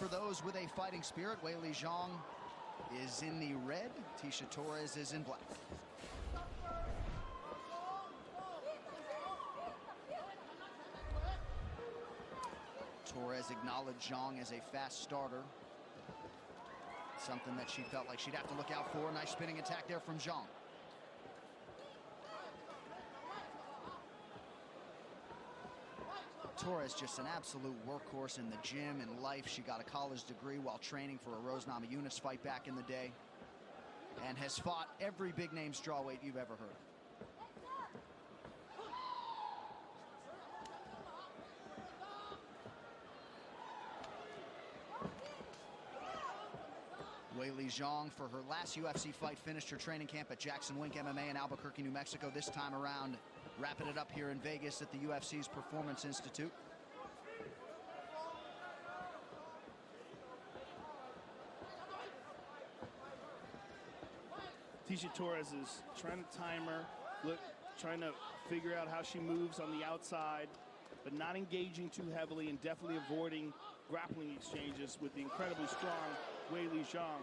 for those with a fighting spirit. Wэйli Zhang is in the red. Tisha Torres is in black. Torres acknowledged Zhang as a fast starter. Something that she felt like she'd have to look out for. Nice spinning attack there from Zhang. Torres just an absolute workhorse in the gym and life. She got a college degree while training for a Rose Namajunas fight back in the day, and has fought every big name strawweight you've ever heard. Wэйli Zhang, for her last UFC fight, finished her training camp at Jackson Wink MMA in Albuquerque, New Mexico. This time around, wrapping it up here in Vegas at the UFC's Performance Institute. Tisha Torres is trying to time her, trying to figure out how she moves on the outside, but not engaging too heavily and definitely avoiding grappling exchanges with the incredibly strong Wэйli Zhang.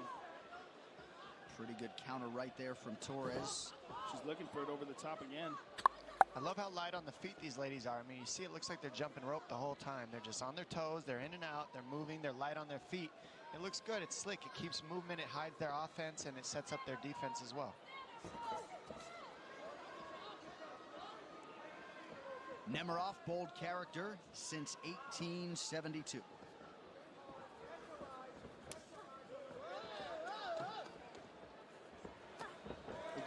Pretty good counter right there from Torres. She's looking for it over the top again. I love how light on the feet these ladies are. I mean, you see it looks like they're jumping rope the whole time. They're just on their toes, they're in and out, they're moving, they're light on their feet. It looks good, it's slick, it keeps movement, it hides their offense, and it sets up their defense as well. Nemiroff, bold character since 1872.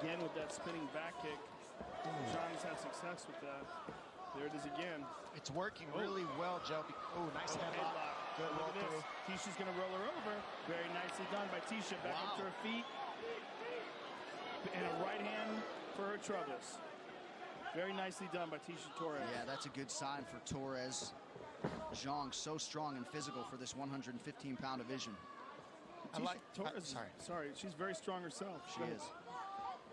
Again with that spinning back kick. Zhang's had success with that. There it is again. It's working really well, Joe. Oh, nice headlock. Good roll through. Tisha's going to roll her over. Very nicely done by Tisha. Back up to her feet. And a right hand for her troubles. Very nicely done by Tisha Torres. Yeah, that's a good sign for Torres. Zhang so strong and physical for this 115-pound division. Torres. Sorry, she's very strong herself. She is.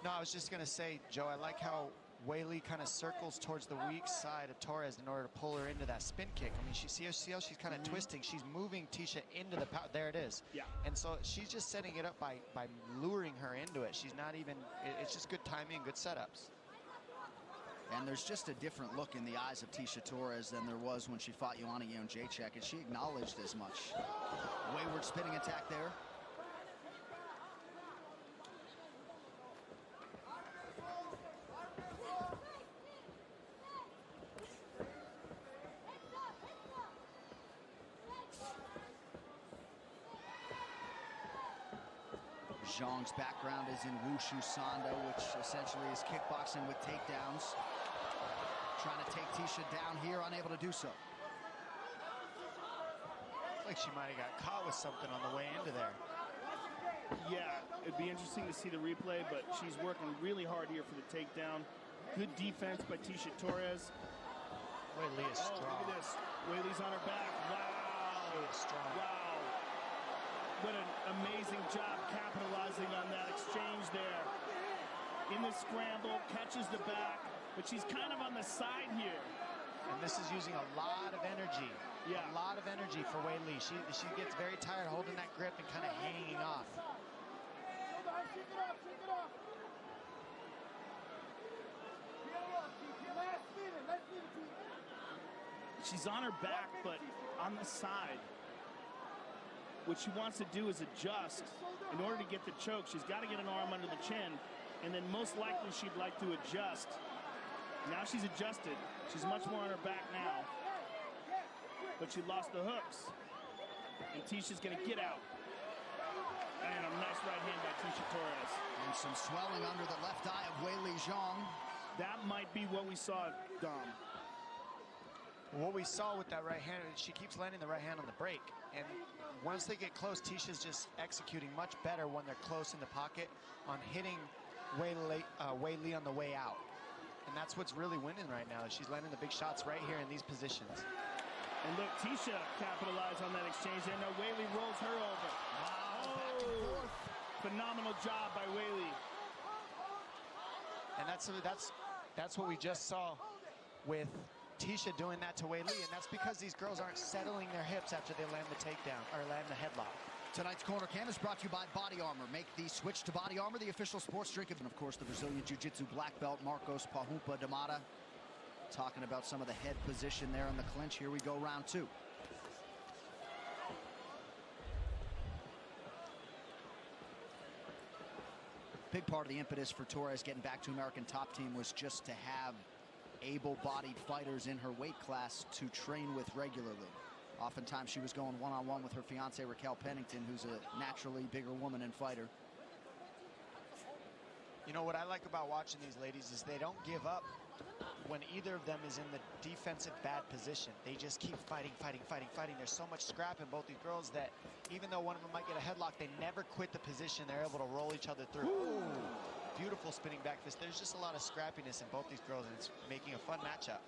No, I was just going to say, Joe, I like how Wэйli kind of circles towards the weak side of Torres in order to pull her into that spin kick. I mean, see how she's kind of twisting. She's moving Tisha into the power. There it is. Yeah. And so she's just setting it up by luring her into it. She's not even, it's just good timing, good setups. And there's just a different look in the eyes of Tisha Torres than there was when she fought Joanna Jędrzejczyk, and she acknowledged as much. Wayward spinning attack there. Zhang's background is in Wushu Sando, which essentially is kickboxing with takedowns. Trying to take Tisha down here, unable to do so. Looks like she might have got caught with something on the way into there. Yeah, it'd be interesting to see the replay, but she's working really hard here for the takedown. Good defense by Tisha Torres. Wэйli is strong. Look at this. Wéyli's on her back. Wow. Wéyli is strong. Wow. What an amazing job capitalizing on that exchange there. In the scramble, catches the back, but she's kind of on the side here. And this is using a lot of energy. Yeah. A lot of energy for Wéyli. She gets very tired holding that grip and kind of hanging off. She's on her back, but on the side. What she wants to do is adjust. In order to get the choke, she's got to get an arm under the chin, and then most likely she'd like to adjust. Now she's adjusted. She's much more on her back now. But she lost the hooks. And Tisha's going to get out. And a nice right hand by Tisha Torres. And some swelling under the left eye of Wéyli Zhang. That might be what we saw, Dom. What we saw with that right hand, she keeps landing the right hand on the break. And once they get close, Tisha's just executing much better when they're close in the pocket on hitting Wéyli on the way out. And that's what's really winning right now, is she's landing the big shots right here in these positions. And look, Tisha capitalized on that exchange there. Now Wéyli rolls her over. Wow, back and forth. Phenomenal job by Wéyli. And that's what we just saw with Tisha doing that to Wéili, and that's because these girls aren't settling their hips after they land the takedown, or land the headlock. Tonight's Corner Cam is brought to you by Body Armor. Make the switch to Body Armor, the official sports drink. And of course, the Brazilian Jiu-Jitsu black belt, Marcos Pahumpa Damata. Talking about some of the head position there in the clinch. Here we go, round two. Big part of the impetus for Torres getting back to American Top Team was just to have able-bodied fighters in her weight class to train with regularly. Oftentimes she was going one-on-one with her fiance Raquel Pennington, who's a naturally bigger woman and fighter. You know what I like about watching these ladies is they don't give up when either of them is in the defensive bad position. They just keep fighting. There's so much scrap in both these girls that even though one of them might get a headlock, they never quit the position. They're able to roll each other through. Ooh, beautiful spinning back fist. There's just a lot of scrappiness in both these girls, and it's making a fun matchup.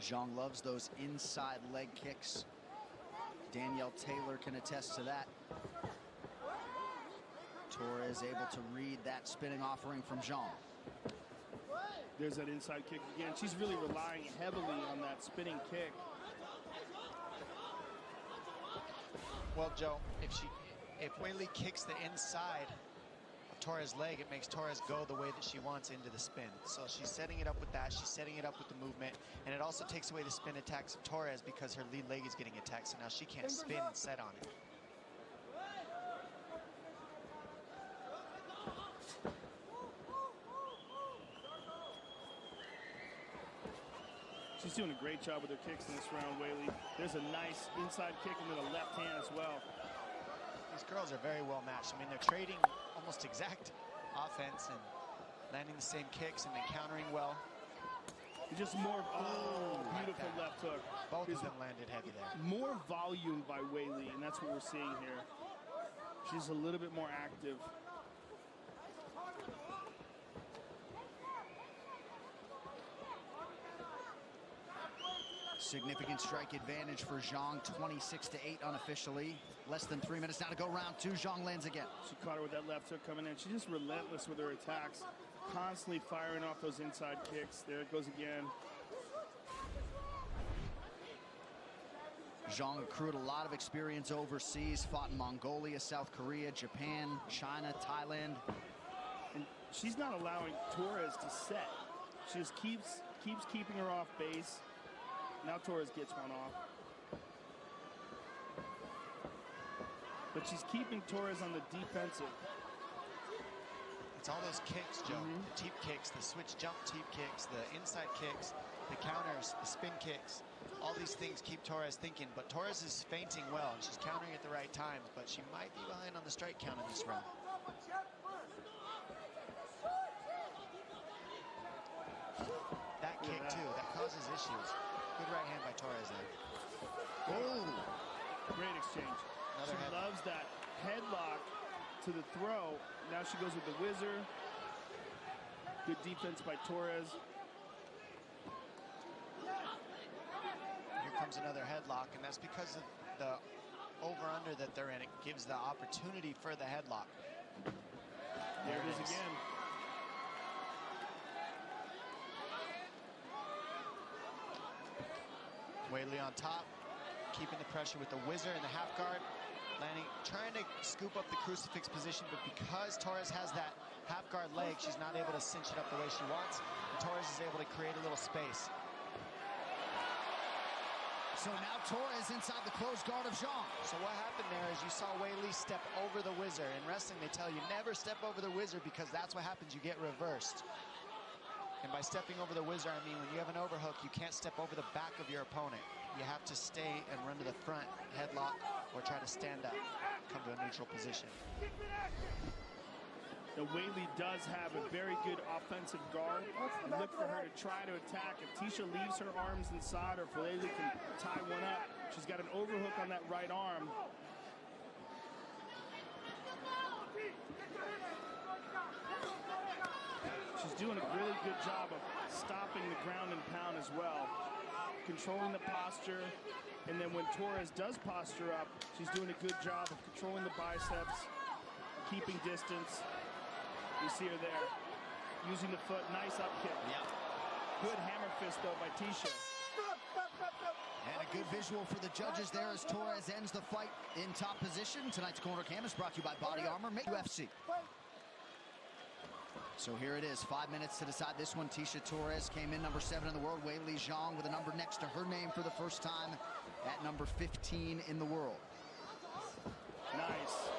Zhang loves those inside leg kicks. Danielle Taylor can attest to that. Torres able to read that spinning offering from Zhang. There's that inside kick again. She's really relying heavily on that spinning kick. Well, Joe, if Wéili kicks the inside of Torres' leg, it makes Torres go the way that she wants into the spin. So she's setting it up with that. She's setting it up with the movement. And it also takes away the spin attacks of Torres because her lead leg is getting attacked. So now she can't spin and set on it. She's doing a great job with her kicks in this round, Wéili. There's a nice inside kick into the left hand as well. These girls are very well matched. I mean, they're trading almost exact offense and landing the same kicks and then countering well. Just more, beautiful left hook. Both of them landed heavy there. More volume by Wéili, and that's what we're seeing here. She's a little bit more active. Significant strike advantage for Zhang, 26-8 unofficially. Less than 3 minutes now to go, round two. Zhang lands again. She caught her with that left hook coming in. She's just relentless with her attacks, constantly firing off those inside kicks. There it goes again. Zhang accrued a lot of experience overseas, fought in Mongolia, South Korea, Japan, China, Thailand. And she's not allowing Torres to set. She just keeps keeping her off base. Now Torres gets one off. But she's keeping Torres on the defensive. It's all those kicks, Joe. The teep kicks, the switch jump teep kicks, the inside kicks, the counters, the spin kicks. All these things keep Torres thinking, but Torres is feinting well, and she's countering at the right times, but she might be behind on the strike count in this round. That kick, too, that causes issues. Good right hand by Torres there. Oh, great exchange. She loves that headlock to the throw. Now she goes with the whizzer. Good defense by Torres. Here comes another headlock, and that's because of the over-under that they're in. It gives the opportunity for the headlock. There it is again. Wéili on top, keeping the pressure with the whizzer and the half guard, landing, trying to scoop up the crucifix position, but because Torres has that half guard leg, she's not able to cinch it up the way she wants, and Torres is able to create a little space. So now Torres inside the closed guard of Zhang. So what happened there is you saw Wéili step over the whizzer. In wrestling, they tell you never step over the whizzer because that's what happens, you get reversed. And by stepping over the whizzer, I mean when you have an overhook, you can't step over the back of your opponent. You have to stay and run to the front, headlock, or try to stand up, come to a neutral position. Now Wéili does have a very good offensive guard. And look for her to try to attack. If Tisha leaves her arms inside, or if Wéili can tie one up, she's got an overhook on that right arm. She's doing a really good job of stopping the ground and pound as well. Controlling the posture, And then when Torres does posture up, she's doing a good job of controlling the biceps, keeping distance. You see her there, using the foot. Nice up kick. Yep. Good hammer fist, though, by Tisha. And a good visual for the judges there as Torres ends the fight in top position. Tonight's Corner Cam is brought to you by Body Armor, make UFC. So here it is, 5 minutes to decide this one. Tisha Torres came in number 7 in the world. Wéili Zhang with a number next to her name for the first time at number 15 in the world. Nice.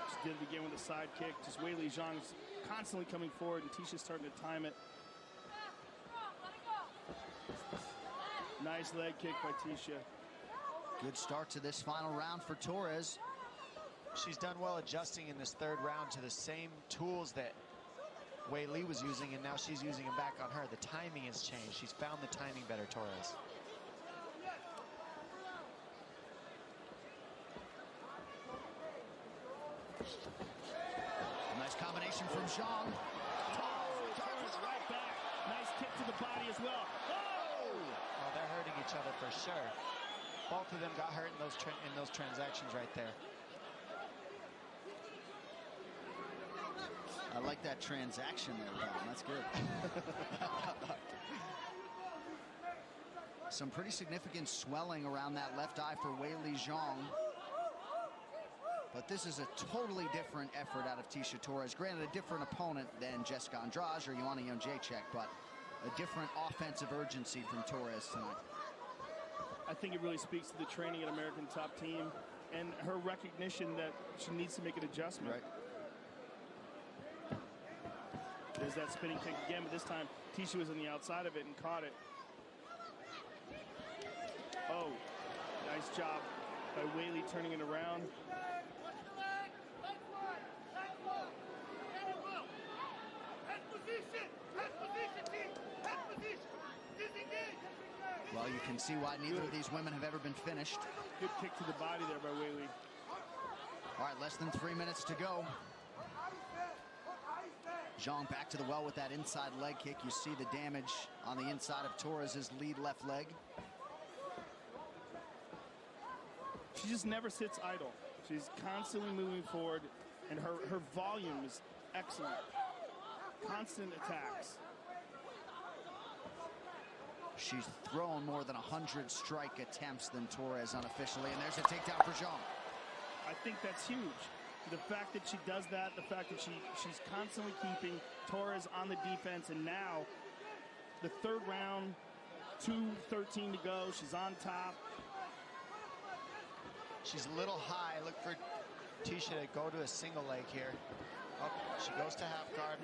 She did it again with a side kick. Just Wéili Zhang's constantly coming forward, and Tisha's starting to time it. Nice leg kick by Tisha. Good start to this final round for Torres. She's done well adjusting in this third round to the same tools that Wéili was using, and now she's using them back on her. The timing has changed. She's found the timing better, Torres. Nice combination from Zhang. Torres right back. Nice kick to the body as well. Oh! Oh, they're hurting each other for sure. Both of them got hurt in those transactions right there. I like that transaction there, Tom. That's good. Some pretty significant swelling around that left eye for Wéili Zhang. But this is a totally different effort out of Tisha Torres. Granted, a different opponent than Jessica Andrade or Joanna Jędrzejczyk, but a different offensive urgency from Torres tonight. I think it really speaks to the training at American Top Team and her recognition that she needs to make an adjustment. Right. There's that spinning kick again, but this time Tisha was on the outside of it and caught it. Oh, nice job by Wéili turning it around. Well, you can see why neither of these women have ever been finished. Good kick to the body there by Wéili. All right, less than 3 minutes to go. Zhang back to the well with that inside leg kick. You see the damage on the inside of Torres's lead left leg. She just never sits idle. She's constantly moving forward, and her volume is excellent. Constant attacks. She's thrown more than 100 strike attempts than Torres unofficially, and there's a takedown for Zhang. I think that's huge. The fact that she does that, the fact that she's constantly keeping Torres on the defense, and now the third round, 2:13 to go, she's on top. She's a little high. Look for Tisha to go to a single leg here. Oh, she goes to half guard.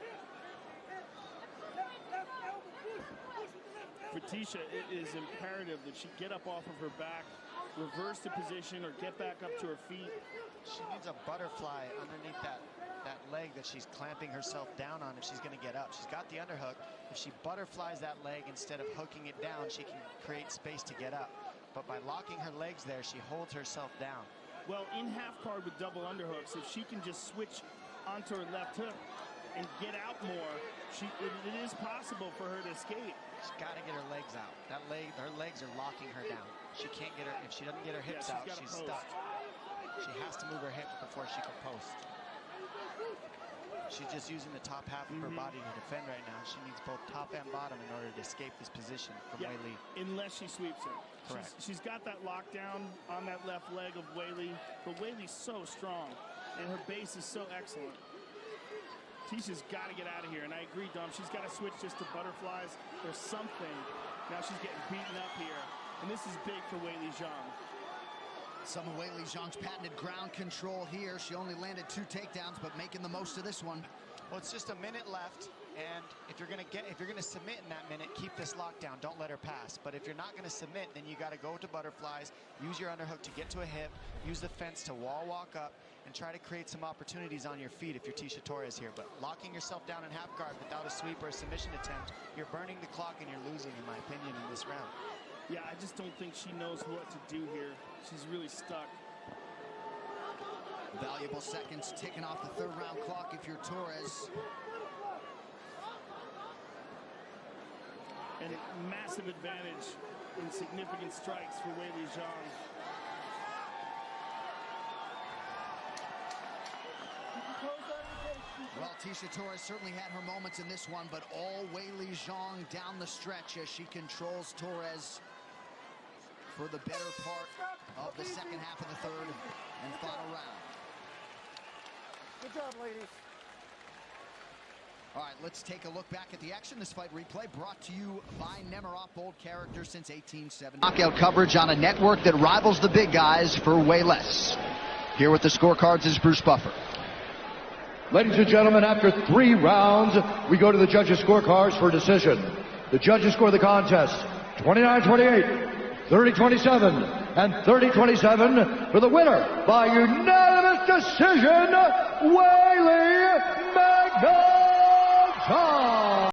For Tisha, it is imperative that she get up off of her back, reverse the position, or get back up to her feet. She needs a butterfly underneath that leg that she's clamping herself down on if she's going to get up. She's got the underhook. If she butterflies that leg instead of hooking it down, she can create space to get up. But by locking her legs there, she holds herself down. Well, in half guard with double underhooks, if she can just switch onto her left hook and get out more, it is possible for her to escape. She's got to get her legs out. Her legs are locking her down. She can't get her, if she doesn't get her hips out, she's stuck. She has to move her hips before she can post. She's just using the top half of her body to defend right now. She needs both top and bottom in order to escape this position from Wéili. Unless she sweeps her. Correct. She's got that lockdown on that left leg of Wéili, but Wéili's so strong, and her base is so excellent. Tisha's got to get out of here, and I agree, Dom. She's got to switch just to butterflies or something. Now she's getting beaten up here, and this is big for Wéili Zhang. Some of Wéili Zhang's patented ground control here. She only landed 2 takedowns, but making the most of this one. Well, it's just a minute left, and if you're gonna submit in that minute, keep this lockdown. Don't let her pass. But if you're not gonna submit, then you got to go to butterflies, use your underhook to get to a hip, use the fence to wall walk up, and try to create some opportunities on your feet if you're Tisha Torres here. But locking yourself down in half guard without a sweep or a submission attempt, you're burning the clock and you're losing, in my opinion, in this round. Yeah, I just don't think she knows what to do here. She's really stuck. Valuable seconds ticking off the third round clock if you're Torres. And massive advantage in significant strikes for Wэйli Zhang. Well, Tisa Torres certainly had her moments in this one, but all Wэйli Zhang down the stretch as she controls Torres for the better part of the second half of the third and final round. Good job, ladies. All right, let's take a look back at the action. This fight replay brought to you by Nemiroff, bold character since 1870. Knockout coverage on a network that rivals the big guys for way less. Here with the scorecards is Bruce Buffer. Ladies and gentlemen, after 3 rounds, we go to the judges' scorecards for decision. The judges score the contest 29-28, 30-27, and 30-27 for the winner by unanimous decision, Wэйli Zhang.